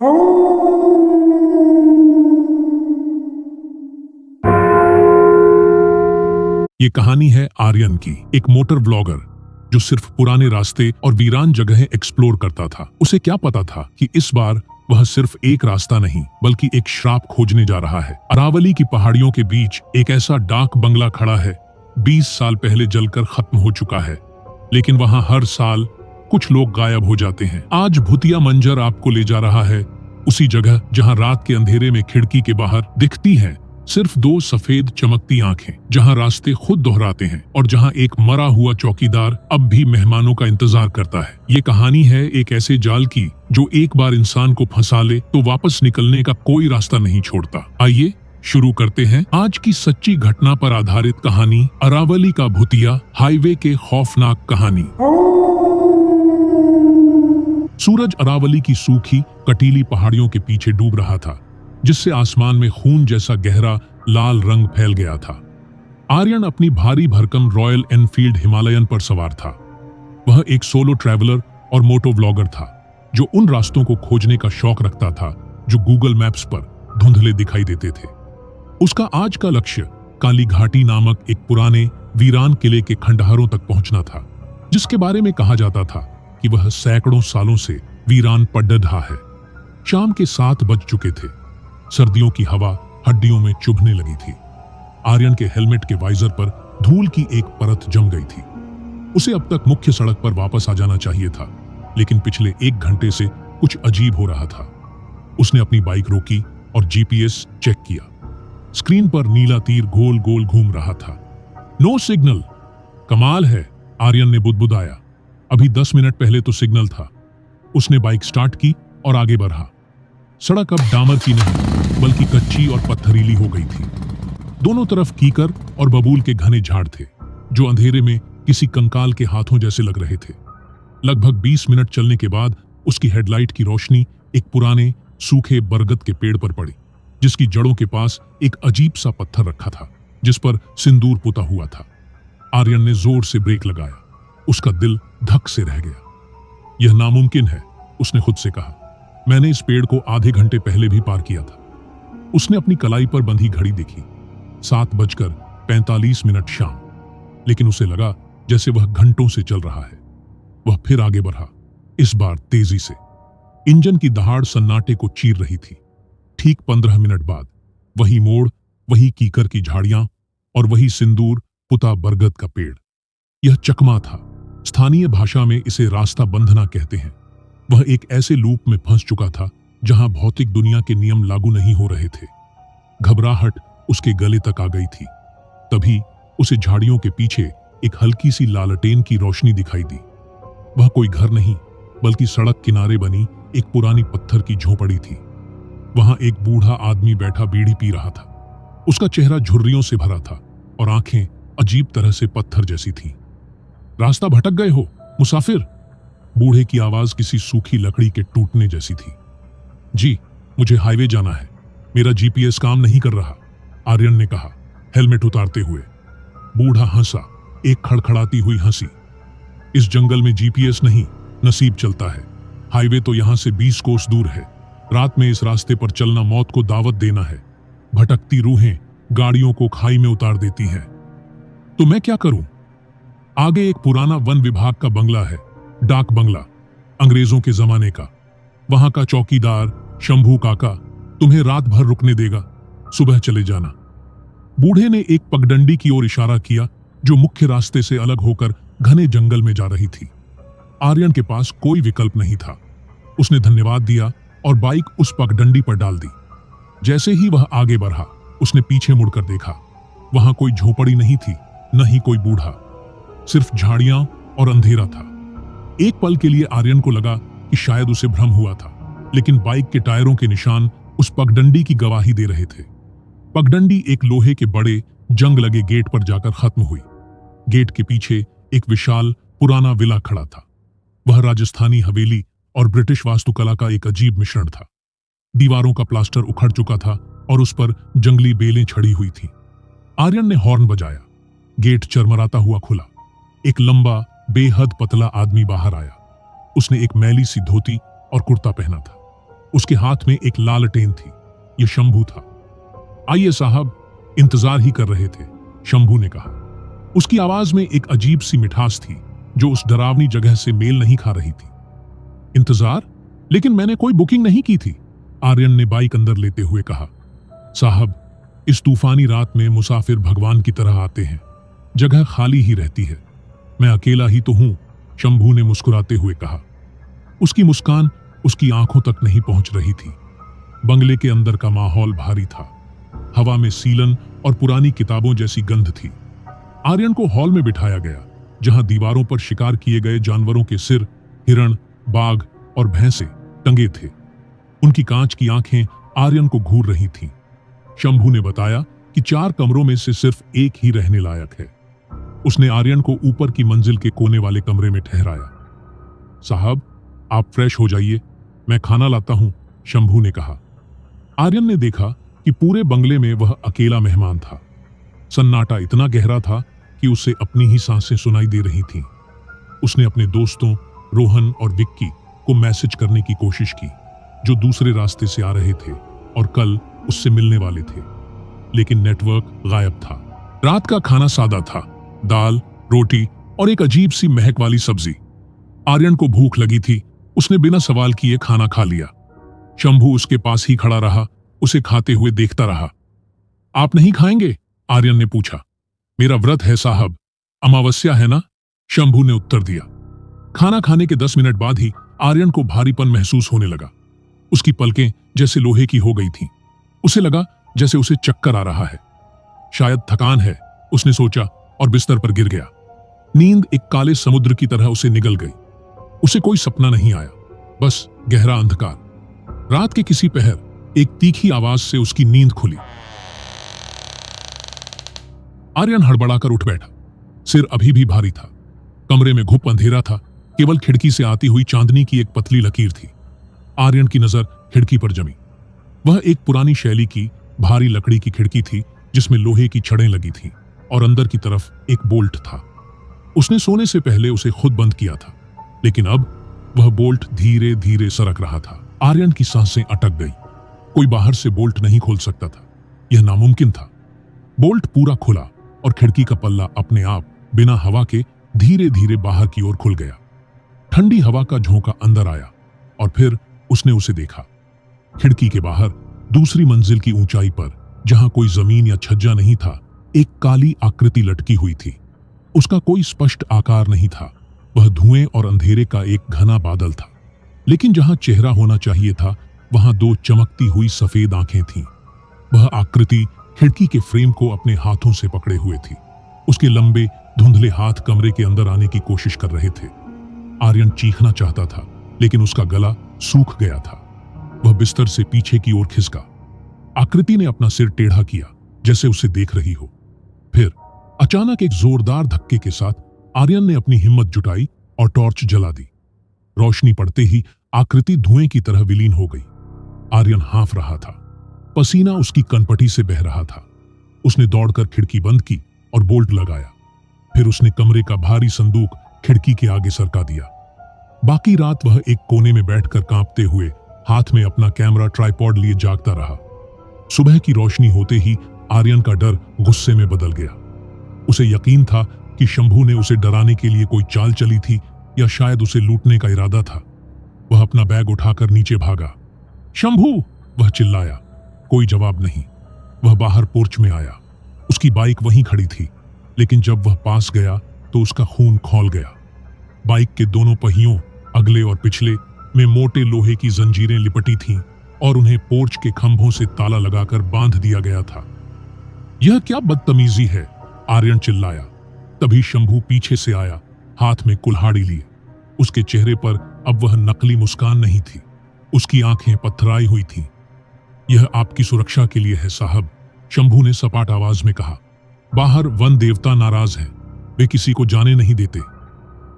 ये कहानी है आर्यन की, एक मोटर व्लॉगर जो सिर्फ पुराने रास्ते और वीरान जगहें एक्सप्लोर करता था। उसे क्या पता था कि इस बार वह सिर्फ एक रास्ता नहीं बल्कि एक श्राप खोजने जा रहा है। अरावली की पहाड़ियों के बीच एक ऐसा डाक बंगला खड़ा है, 20 साल पहले जलकर खत्म हो चुका है, लेकिन वहां हर साल कुछ लोग गायब हो जाते हैं। आज भूतिया मंजर आपको ले जा रहा है उसी जगह जहां रात के अंधेरे में खिड़की के बाहर दिखती हैं सिर्फ 2 सफेद चमकती आंखें, जहां रास्ते खुद दोहराते हैं और जहां एक मरा हुआ चौकीदार अब भी मेहमानों का इंतजार करता है। ये कहानी है एक ऐसे जाल की जो एक बार इंसान को फंसा ले तो वापस निकलने का कोई रास्ता नहीं छोड़ता। आइए शुरू करते हैं आज की सच्ची घटना पर आधारित कहानी, अरावली का भूतिया हाईवे के खौफनाक कहानी। सूरज अरावली की सूखी कटीली पहाड़ियों के पीछे डूब रहा था, जिससे आसमान में खून जैसा गहरा लाल रंग फैल गया था। आर्यन अपनी भारी भरकम रॉयल एनफील्ड हिमालयन पर सवार था। वह एक सोलो ट्रैवलर और मोटो व्लॉगर था जो उन रास्तों को खोजने का शौक रखता था जो गूगल मैप्स पर धुंधले दिखाई देते थे। उसका आज का लक्ष्य काली घाटी नामक एक पुराने वीरान किले के खंडहरों तक पहुंचना था, जिसके बारे में कहा जाता था कि वह सैकड़ों सालों से वीरान पड़ रहा है। शाम के 7 बज चुके थे। सर्दियों की हवा हड्डियों में चुभने लगी थी। आर्यन के हेलमेट के वाइजर पर धूल की एक परत जम गई थी। उसे अब तक मुख्य सड़क पर वापस आ जाना चाहिए था, लेकिन पिछले 1 घंटे से कुछ अजीब हो रहा था। उसने अपनी बाइक रोकी और जीपीएस चेक किया। स्क्रीन पर नीला तीर गोल गोल घूम रहा था। No signal. कमाल है, आर्यन ने बुदबुदाया। अभी 10 मिनट पहले तो सिग्नल था। उसने बाइक स्टार्ट की और आगे बढ़ा। सड़क अब डामर की नहीं बल्कि कच्ची और पत्थरीली हो गई थी। दोनों तरफ कीकर और बबूल के घने झाड़ थे जो अंधेरे में किसी कंकाल के हाथों जैसे लग रहे थे। लगभग 20 मिनट चलने के बाद उसकी हेडलाइट की रोशनी एक पुराने सूखे बरगद के पेड़ पर पड़ी, जिसकी जड़ों के पास एक अजीब सा पत्थर रखा था जिस पर सिंदूर पुता हुआ था। आर्यन ने जोर से ब्रेक लगाया। उसका दिल धक से रह गया। यह नामुमकिन है, उसने खुद से कहा। मैंने इस पेड़ को आधे घंटे पहले भी पार किया था। उसने अपनी कलाई पर बंधी घड़ी देखी, 7:45 शाम, लेकिन उसे लगा जैसे वह घंटों से चल रहा है। वह फिर आगे बढ़ा, इस बार तेजी से। इंजन की दहाड़ सन्नाटे को चीर रही थी। ठीक 15 मिनट बाद वही मोड़, वही कीकर की झाड़ियां और वही सिंदूर पुता बरगद का पेड़। यह चकमा था। स्थानीय भाषा में इसे रास्ता बंधना कहते हैं। वह एक ऐसे लूप में फंस चुका था जहां भौतिक दुनिया के नियम लागू नहीं हो रहे थे। घबराहट उसके गले तक आ गई थी। तभी उसे झाड़ियों के पीछे एक हल्की सी लालटेन की रोशनी दिखाई दी। वह कोई घर नहीं बल्कि सड़क किनारे बनी एक पुरानी पत्थर की झोपड़ी थी। वहां एक बूढ़ा आदमी बैठा बीड़ी पी रहा था। उसका चेहरा झुर्रियों से भरा था और आंखें अजीब तरह से पत्थर जैसी थीं। रास्ता भटक गए हो मुसाफिर? बूढ़े की आवाज किसी सूखी लकड़ी के टूटने जैसी थी। जी, मुझे हाईवे जाना है, मेरा जीपीएस काम नहीं कर रहा, आर्यन ने कहा, हेलमेट उतारते हुए। बूढ़ा हंसा, एक खड़खड़ाती हुई हंसी। इस जंगल में जीपीएस नहीं, नसीब चलता है। हाईवे तो यहां से 20 कोस दूर है। रात में इस रास्ते पर चलना मौत को दावत देना है। भटकती रूहें गाड़ियों को खाई में उतार देती हैं। तो मैं क्या करूं? आगे एक पुराना वन विभाग का बंगला है, डाक बंगला, अंग्रेजों के जमाने का। वहां का चौकीदार शंभू काका तुम्हें रात भर रुकने देगा, सुबह चले जाना। बूढ़े ने एक पगडंडी की ओर इशारा किया जो मुख्य रास्ते से अलग होकर घने जंगल में जा रही थी। आर्यन के पास कोई विकल्प नहीं था। उसने धन्यवाद दिया और बाइक उस पगडंडी पर डाल दी। जैसे ही वह आगे बढ़ा, उसने पीछे मुड़कर देखा। वहां कोई झोपड़ी नहीं थी, न ही कोई बूढ़ा, सिर्फ झाड़ियां और अंधेरा था। एक पल के लिए आर्यन को लगा कि शायद उसे भ्रम हुआ था, लेकिन बाइक के टायरों के निशान उस पगडंडी की गवाही दे रहे थे। पगडंडी एक लोहे के बड़े जंग लगे गेट पर जाकर खत्म हुई। गेट के पीछे एक विशाल पुराना विला खड़ा था। वह राजस्थानी हवेली और ब्रिटिश वास्तुकला का एक अजीब मिश्रण था। दीवारों का प्लास्टर उखड़ चुका था और उस पर जंगली बेलें छड़ी हुई थी। आर्यन ने हॉर्न बजाया। गेट चरमराता हुआ खुला। एक लंबा बेहद पतला आदमी बाहर आया। उसने एक मैली सी धोती और कुर्ता पहना था। उसके हाथ में एक लालटेन थी। यह शंभू था। आइए साहब, इंतजार ही कर रहे थे, शंभू ने कहा। उसकी आवाज में एक अजीब सी मिठास थी जो उस डरावनी जगह से मेल नहीं खा रही थी। इंतजार? लेकिन मैंने कोई बुकिंग नहीं की थी, आर्यन ने बाइक अंदर लेते हुए कहा। साहब, इस तूफानी रात में मुसाफिर भगवान की तरह आते हैं। जगह खाली ही रहती है। मैं अकेला ही तो हूं, शंभू ने मुस्कुराते हुए कहा। उसकी मुस्कान उसकी आंखों तक नहीं पहुंच रही थी। बंगले के अंदर का माहौल भारी था। हवा में सीलन और पुरानी किताबों जैसी गंध थी। आर्यन को हॉल में बिठाया गया, जहां दीवारों पर शिकार किए गए जानवरों के सिर, हिरण, बाघ और भैंसे टंगे थे। उनकी कांच की आंखें आर्यन को घूर रही थीं। शंभू ने बताया कि 4 कमरों में से सिर्फ एक ही रहने लायक है। उसने आर्यन को ऊपर की मंजिल के कोने वाले कमरे में ठहराया। साहब, आप फ्रेश हो जाइए, मैं खाना लाता हूं, शंभू ने कहा। आर्यन ने देखा कि पूरे बंगले में वह अकेला मेहमान था। सन्नाटा इतना गहरा था कि उसे अपनी ही सांसें सुनाई दे रही थीं। उसने अपने दोस्तों रोहन और विक्की को मैसेज करने की कोशिश की, जो दूसरे रास्ते से आ रहे थे और कल उससे मिलने वाले थे, लेकिन नेटवर्क गायब था। रात का खाना सादा था, दाल, रोटी और एक अजीब सी महक वाली सब्जी। आर्यन को भूख लगी थी। उसने बिना सवाल किए खाना खा लिया। शंभू उसके पास ही खड़ा रहा, उसे खाते हुए देखता रहा। आप नहीं खाएंगे? आर्यन ने पूछा। मेरा व्रत है साहब, अमावस्या है ना, शंभू ने उत्तर दिया। खाना खाने के 10 मिनट बाद ही आर्यन को भारीपन महसूस होने लगा। उसकी पलकें जैसे लोहे की हो गई थीं। उसे लगा जैसे उसे चक्कर आ रहा है। शायद थकान है, उसने सोचा और बिस्तर पर गिर गया। नींद एक काले समुद्र की तरह उसे निगल गई। उसे कोई सपना नहीं आया, बस गहरा अंधकार। रात के किसी पहर एक तीखी आवाज से उसकी नींद खुली। आर्यन हड़बड़ाकर उठ बैठा। सिर अभी भी भारी था। कमरे में घुप अंधेरा था, केवल खिड़की से आती हुई चांदनी की एक पतली लकीर थी। आर्यन की नजर खिड़की पर जमी। वह एक पुरानी शैली की भारी लकड़ी की खिड़की थी, जिसमें लोहे की छड़ें लगी थीं और अंदर की तरफ एक बोल्ट था। उसने सोने से पहले उसे खुद बंद किया था, लेकिन अब वह बोल्ट धीरे धीरे सरक रहा था। आर्यन की सांसें अटक गई। कोई बाहर से बोल्ट नहीं खोल सकता था, यह नामुमकिन था। बोल्ट पूरा खुला और खिड़की का पल्ला अपने आप बिना हवा के धीरे धीरे बाहर की ओर खुल गया। ठंडी हवा का झोंका अंदर आया और फिर उसने उसे देखा। खिड़की के बाहर दूसरी मंजिल की ऊंचाई पर, जहां कोई जमीन या छज्जा नहीं था, एक काली आकृति लटकी हुई थी। उसका कोई स्पष्ट आकार नहीं था। वह धुएं और अंधेरे का एक घना बादल था, लेकिन जहां चेहरा होना चाहिए था, वहां 2 चमकती हुई सफेद आंखें थीं। वह आकृति खिड़की के फ्रेम को अपने हाथों से पकड़े हुए थी। उसके लंबे धुंधले हाथ कमरे के अंदर आने की कोशिश कर रहे थे। आर्यन चीखना चाहता था, लेकिन उसका गला सूख गया था। वह बिस्तर से पीछे की ओर खिसका। आकृति ने अपना सिर टेढ़ा किया, जैसे उसे देख रही हो। फिर अचानक एक जोरदार धक्के के साथ आर्यन ने अपनी हिम्मत जुटाई और टॉर्च जला दी। रोशनी पड़ते ही आकृति धुएं की तरह विलीन हो गई। आर्यन हाँफ रहा था। पसीना उसकी कनपटी से बह रहा था। उसने दौड़कर खिड़की बंद की और बोल्ट लगाया। फिर उसने कमरे का भारी संदूक खिड़की के आगे सरका दिया। बाकी रात वह एक कोने में बैठकर कांपते हुए हाथ में अपना कैमरा ट्राइपॉड लिए जागता रहा। सुबह की रोशनी होते ही आर्यन का डर गुस्से में बदल गया। उसे यकीन था कि शंभू ने उसे डराने के लिए कोई चाल चली थी, या शायद उसे लूटने का इरादा था। वह अपना बैग उठाकर नीचे भागा। शंभू! वह चिल्लाया। कोई जवाब नहीं। वह बाहर पोर्च में आया। उसकी बाइक वहीं खड़ी थी, लेकिन जब वह पास गया तो उसका खून खौल गया। बाइक के दोनों पहियों, अगले और पिछले, में मोटे लोहे की जंजीरें लिपटी थीं और उन्हें पोर्च के खंभों से ताला लगाकर बांध दिया गया था। यह क्या बदतमीजी है? आर्यन चिल्लाया। तभी शंभू पीछे से आया, हाथ में कुल्हाड़ी लिए। उसके चेहरे पर अब वह नकली मुस्कान नहीं थी। उसकी आंखें पथराई हुई थीं। यह आपकी सुरक्षा के लिए है साहब, शंभू ने सपाट आवाज में कहा। बाहर वन देवता नाराज हैं, वे किसी को जाने नहीं देते।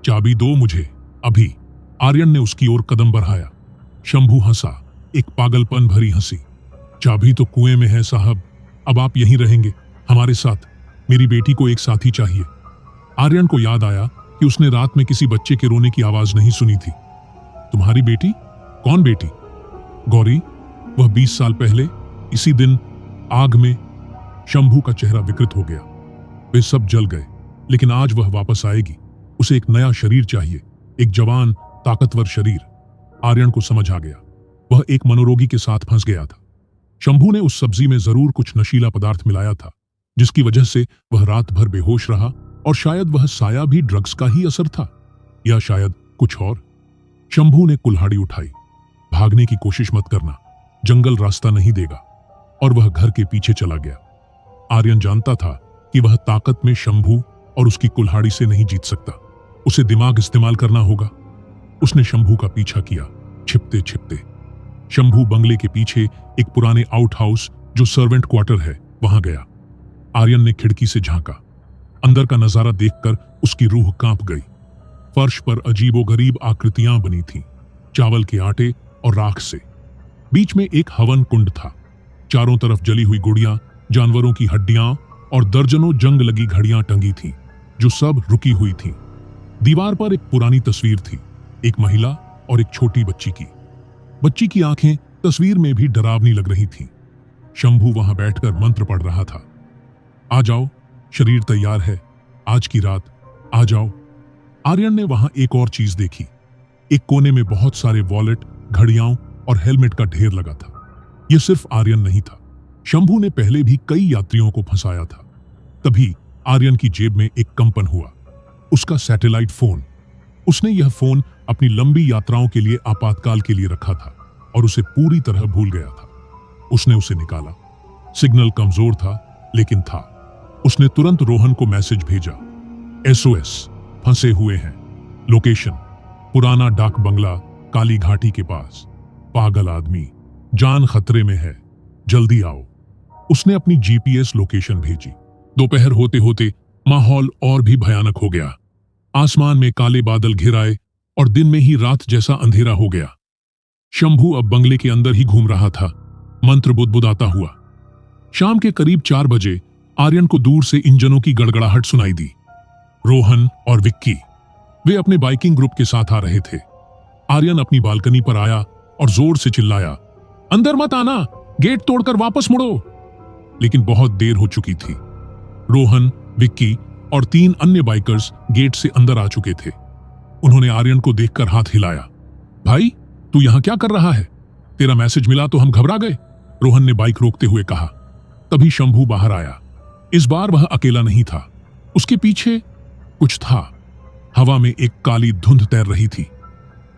चाबी दो मुझे, अभी। आर्यन ने उसकी ओर कदम बढ़ाया। शंभू हंसा, एक पागलपन भरी हंसी। चाबी तो कुएं में है साहब, अब आप यहीं रहेंगे हमारे साथ। मेरी बेटी को एक साथी चाहिए। आर्यन को याद आया कि उसने रात में किसी बच्चे के रोने की आवाज नहीं सुनी थी। तुम्हारी बेटी? कौन बेटी? गौरी, वह 20 साल पहले इसी दिन आग में। शंभू का चेहरा विकृत हो गया। वे सब जल गए, लेकिन आज वह वापस आएगी। उसे एक नया शरीर चाहिए, एक जवान ताकतवर शरीर। आर्यन को समझ आ गया, वह एक मनोरोगी के साथ फंस गया था। शंभू ने उस सब्जी में जरूर कुछ नशीला पदार्थ मिलाया था, जिसकी वजह से वह रात भर बेहोश रहा। और शायद वह साया भी ड्रग्स का ही असर था, या शायद कुछ और। शंभू ने कुल्हाड़ी उठाई। भागने की कोशिश मत करना, जंगल रास्ता नहीं देगा। और वह घर के पीछे चला गया। आर्यन जानता था कि वह ताकत में शंभू और उसकी कुल्हाड़ी से नहीं जीत सकता। उसे दिमाग इस्तेमाल करना होगा। उसने शंभू का पीछा किया, छिपते छिपते। शंभू बंगले के पीछे एक पुराने आउट हाउस, जो सर्वेंट क्वार्टर है, वहां गया। आर्यन ने खिड़की से झांका। अंदर का नजारा देखकर उसकी रूह कांप गई। फर्श पर अजीबोगरीब आकृतियां बनी थीं, चावल के आटे और राख से। बीच में एक हवन कुंड था। चारों तरफ जली हुई गुड़ियां, जानवरों की हड्डियां और दर्जनों जंग लगी घड़ियां टंगी थीं, जो सब रुकी हुई थीं। दीवार पर एक पुरानी तस्वीर थी, एक महिला और एक छोटी बच्ची की। बच्ची की आंखें तस्वीर में भी डरावनी लग रही थीं। शंभू वहां बैठकर मंत्र पढ़ रहा था। आ जाओ, शरीर तैयार है, आज की रात आ जाओ। आर्यन ने वहां एक और चीज देखी। एक कोने में बहुत सारे वॉलेट, घड़ियां और हेलमेट का ढेर लगा था। यह सिर्फ आर्यन नहीं था, शंभू ने पहले भी कई यात्रियों को फंसाया था। तभी आर्यन की जेब में एक कंपन हुआ, उसका सैटेलाइट फोन। उसने यह फोन अपनी लंबी यात्राओं के लिए आपातकाल के लिए रखा था और उसे पूरी तरह भूल गया था। उसने उसे निकाला। सिग्नल कमजोर था, लेकिन था। उसने तुरंत रोहन को मैसेज भेजा, SOS, फंसे हुए हैं। लोकेशन, पुराना डाक बंगला, काली घाटी के पास। पागल आदमी, जान खतरे में है, जल्दी आओ। उसने अपनी GPS लोकेशन भेजी। दोपहर होते होते माहौल और भी भयानक हो गया। आसमान में काले बादल घिर आए और दिन में ही रात जैसा अंधेरा हो गया। शंभू अब बंगले के अंदर ही घूम रहा था, मंत्र बुदबुदाता हुआ। शाम के करीब 4 बजे आर्यन को दूर से इंजनों की गड़गड़ाहट सुनाई दी। रोहन और विक्की, वे अपने बाइकिंग ग्रुप के साथ आ रहे थे। आर्यन अपनी बालकनी पर आया और जोर से चिल्लाया, अंदर मत आना, गेट तोड़कर वापस मुड़ो। लेकिन बहुत देर हो चुकी थी। रोहन, विक्की और 3 अन्य बाइकर्स गेट से अंदर आ चुके थे। उन्होंने आर्यन को देखकर हाथ हिलाया। भाई, तू यहां क्या कर रहा है? तेरा मैसेज मिला तो हम घबरा गए, रोहन ने बाइक रोकते हुए कहा। तभी शंभू बाहर आया। इस बार वह अकेला नहीं था, उसके पीछे कुछ था। हवा में एक काली धुंध तैर रही थी।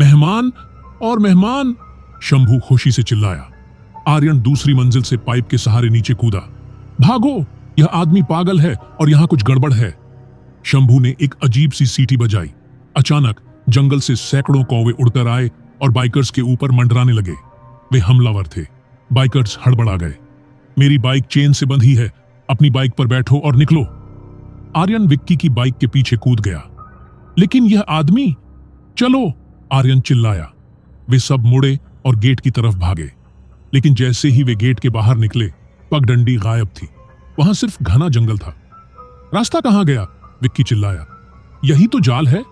मेहमान और मेहमान, शंभू खुशी से चिल्लाया। आर्यन दूसरी मंजिल से पाइप के सहारे नीचे कूदा। भागो, यह आदमी पागल है और यहां कुछ गड़बड़ है। शंभू ने एक अजीब सी सीटी बजाई। अचानक जंगल से सैकड़ों कौवे उड़कर आए और बाइकर्स के ऊपर मंडराने लगे। वे हमलावर थे। बाइकर्स हड़बड़ा गए। मेरी बाइक चेन से बंधी है, अपनी बाइक पर बैठो और निकलो। आर्यन विक्की की बाइक के पीछे कूद गया। लेकिन यह आदमी, चलो, आर्यन चिल्लाया। वे सब मुड़े और गेट की तरफ भागे। लेकिन जैसे ही वे गेट के बाहर निकले, पगडंडी गायब थी। वहां सिर्फ घना जंगल था। रास्ता कहां गया? विक्की चिल्लाया। यही तो जाल है,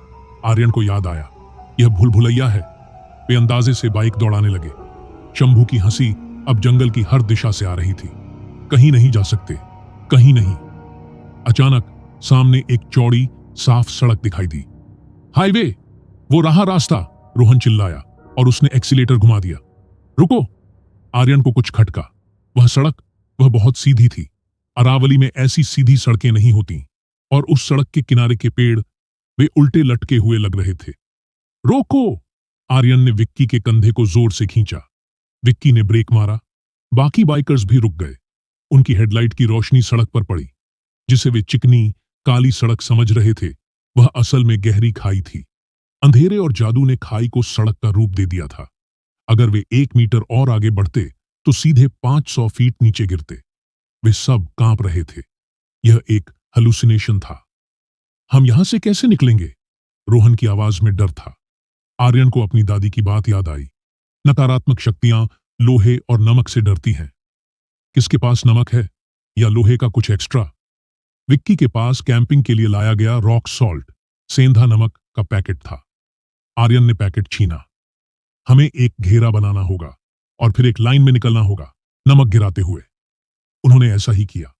आर्यन को याद आया। यह भूल भुलैया है। वे अंदाजे से बाइक दौड़ाने लगे। शंभू की हंसी अब जंगल की हर दिशा से आ रही थी। कहीं नहीं जा सकते, कहीं नहीं। अचानक सामने एक चौड़ी साफ सड़क दिखाई दी। हाईवे, वो रहा रास्ता, रोहन चिल्लाया और उसने एक्सीलेटर घुमा दिया। रुको, आर्यन को कुछ खटका। वह सड़क, वह बहुत सीधी थी। अरावली में ऐसी सीधी सड़कें नहीं होती। और उस सड़क के किनारे के पेड़, वे उल्टे लटके हुए लग रहे थे। रोको, आर्यन ने विक्की के कंधे को जोर से खींचा। विक्की ने ब्रेक मारा। बाकी बाइकर्स भी रुक गए। उनकी हेडलाइट की रोशनी सड़क पर पड़ी। जिसे वे चिकनी काली सड़क समझ रहे थे, वह असल में गहरी खाई थी। अंधेरे और जादू ने खाई को सड़क का रूप दे दिया था। अगर वे 1 मीटर और आगे बढ़ते तो सीधे 500 फीट नीचे गिरते। वे सब कांप रहे थे। यह एक हेलुसिनेशन था। हम यहां से कैसे निकलेंगे? रोहन की आवाज में डर था। आर्यन को अपनी दादी की बात याद आई। नकारात्मक शक्तियां लोहे और नमक से डरती हैं। किसके पास नमक है या लोहे का कुछ एक्स्ट्रा? विक्की के पास कैंपिंग के लिए लाया गया रॉक सॉल्ट, सेंधा नमक का पैकेट था। आर्यन ने पैकेट छीना। हमें एक घेरा बनाना होगा और फिर एक लाइन में निकलना होगा, नमक गिराते हुए। उन्होंने ऐसा ही किया।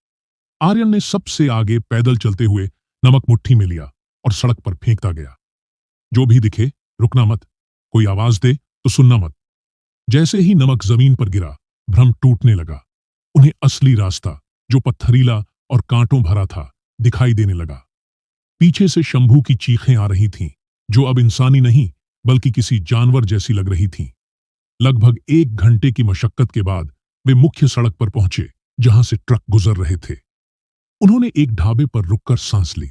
आर्यन ने सबसे आगे पैदल चलते हुए नमक मुट्ठी में लिया और सड़क पर फेंकता गया। जो भी दिखे, रुकना मत, कोई आवाज दे तो सुनना मत। जैसे ही नमक जमीन पर गिरा, भ्रम टूटने लगा। उन्हें असली रास्ता, जो पत्थरीला और कांटों भरा था, दिखाई देने लगा। पीछे से शंभू की चीखें आ रही थीं, जो अब इंसानी नहीं बल्कि किसी जानवर जैसी लग रही थीं। लगभग 1 घंटे की मशक्कत के बाद वे मुख्य सड़क पर पहुंचे, जहां से ट्रक गुजर रहे थे। उन्होंने एक ढाबे पर रुककर सांस ली।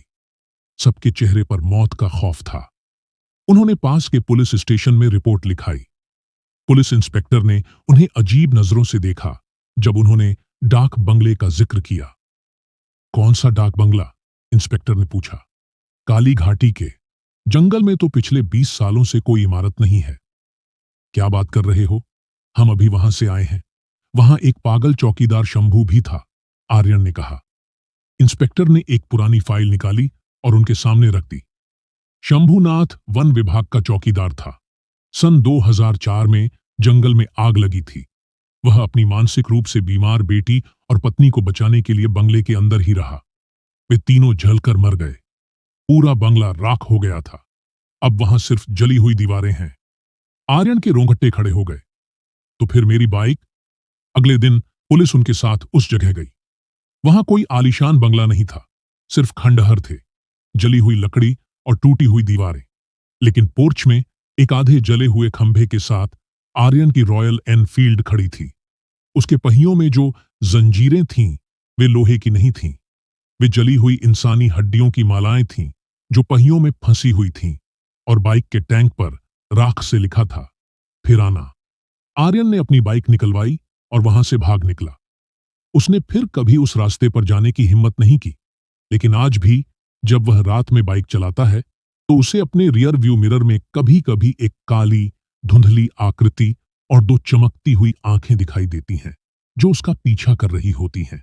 सबके चेहरे पर मौत का खौफ था। उन्होंने पास के पुलिस स्टेशन में रिपोर्ट लिखाई। पुलिस इंस्पेक्टर ने उन्हें अजीब नजरों से देखा जब उन्होंने डाक बंगले का जिक्र किया। कौन सा डाक बंगला? इंस्पेक्टर ने पूछा। काली घाटी के जंगल में तो पिछले 20 सालों से कोई इमारत नहीं है। क्या बात कर रहे हो? हम अभी वहां से आए हैं। वहां एक पागल चौकीदार शंभू भी था, आर्यन ने कहा। इंस्पेक्टर ने एक पुरानी फाइल निकाली और उनके सामने रख दी। शंभूनाथ वन विभाग का चौकीदार था। सन 2004 में जंगल में आग लगी थी। वह अपनी मानसिक रूप से बीमार बेटी और पत्नी को बचाने के लिए बंगले के अंदर ही रहा। वे तीनों जलकर मर गए। पूरा बंगला राख हो गया था। अब वहां सिर्फ जली हुई दीवारें हैं। आर्यन के रोंगटे खड़े हो गए। तो फिर मेरी बाइक? अगले दिन पुलिस उनके साथ उस जगह गई। वहां कोई आलीशान बंगला नहीं था, सिर्फ खंडहर थे, जली हुई लकड़ी और टूटी हुई दीवारें। लेकिन पोर्च में एक आधे जले हुए खंभे के साथ आर्यन की रॉयल एनफील्ड खड़ी थी। उसके पहियों में जो जंजीरें थीं, वे लोहे की नहीं थीं। वे जली हुई इंसानी हड्डियों की मालाएं थीं, जो पहियों में फंसी हुई थीं, और बाइक के टैंक पर राख से लिखा था, फिर आना। आर्यन ने अपनी बाइक निकलवाई और वहां से भाग निकला। उसने फिर कभी उस रास्ते पर जाने की हिम्मत नहीं की, लेकिन आज भी जब वह रात में बाइक चलाता है तो उसे अपने रियर व्यू मिरर में कभी कभी एक काली धुंधली आकृति और 2 चमकती हुई आंखें दिखाई देती हैं, जो उसका पीछा कर रही होती हैं।